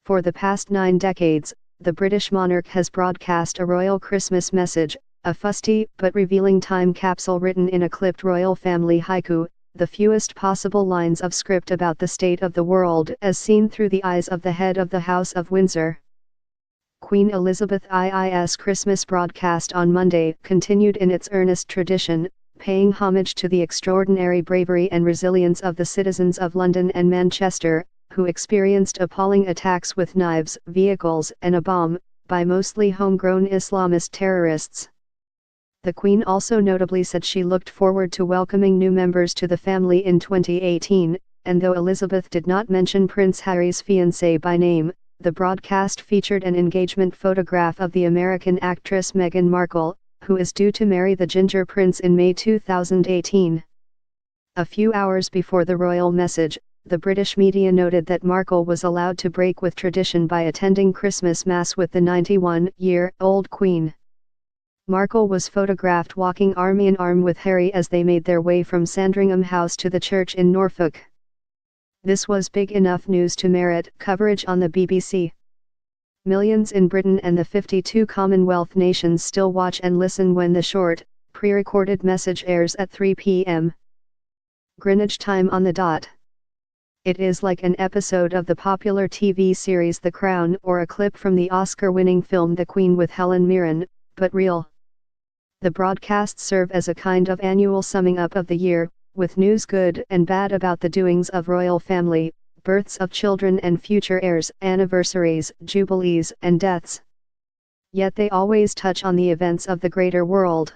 For the past 9 decades, the British monarch has broadcast a royal Christmas message, a fusty but revealing time capsule written in a clipped royal family haiku, the fewest possible lines of script about the state of the world as seen through the eyes of the head of the House of Windsor. Queen Elizabeth II's Christmas broadcast on Monday continued in its earnest tradition, paying homage to the extraordinary bravery and resilience of the citizens of London and Manchester, who experienced appalling attacks with knives, vehicles, and a bomb, by mostly homegrown Islamist terrorists. The Queen also notably said she looked forward to welcoming new members to the family in 2018, and though Elizabeth did not mention Prince Harry's fiancée by name, the broadcast featured an engagement photograph of the American actress Meghan Markle, who is due to marry the Ginger Prince in May 2018. A few hours before the royal message, the British media noted that Markle was allowed to break with tradition by attending Christmas Mass with the 91-year-old Queen. Markle was photographed walking arm in arm with Harry as they made their way from Sandringham House to the church in Norfolk. This was big enough news to merit coverage on the BBC. Millions in Britain and the 52 Commonwealth nations still watch and listen when the short, pre-recorded message airs at 3 p.m. Greenwich time on the dot. It is like an episode of the popular TV series The Crown or a clip from the Oscar-winning film The Queen with Helen Mirren, but real. The broadcasts serve as a kind of annual summing up of the year, with news good and bad about the doings of royal family, births of children and future heirs, anniversaries, jubilees, and deaths. Yet they always touch on the events of the greater world.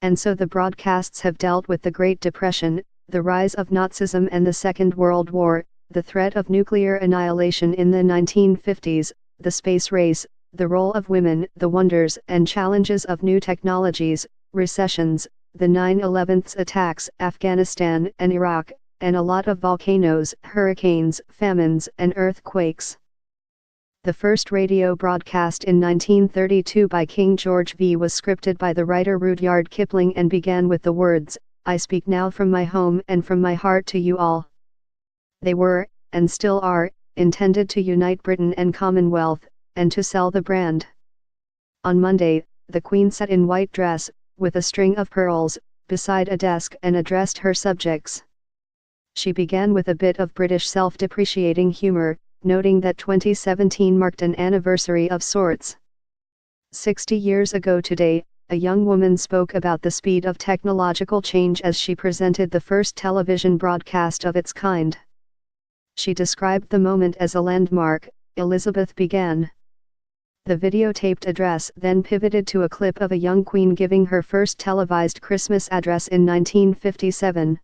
And so the broadcasts have dealt with the Great Depression, the rise of Nazism and the Second World War, the threat of nuclear annihilation in the 1950s, the space race, the role of women, the wonders and challenges of new technologies, recessions, the 9/11 attacks, Afghanistan and Iraq, and a lot of volcanoes, hurricanes, famines, and earthquakes. The first radio broadcast in 1932 by King George V was scripted by the writer Rudyard Kipling and began with the words, "I speak now from my home and from my heart to you all." They were, and still are, intended to unite Britain and Commonwealth, and to sell the brand. On Monday, the Queen sat in white dress, with a string of pearls, beside a desk and addressed her subjects. She began with a bit of British self-depreciating humor, noting that 2017 marked an anniversary of sorts. 60 years ago today, a young woman spoke about the speed of technological change as she presented the first television broadcast of its kind. She described the moment as a landmark. Elizabeth began. The videotaped address then pivoted to a clip of a young queen giving her first televised Christmas address in 1957.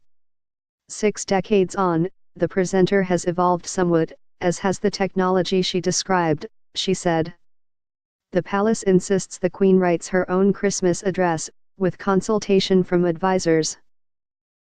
6 decades on, the presenter has evolved somewhat, as has the technology she described, she said. The palace insists the Queen writes her own Christmas address, with consultation from advisors.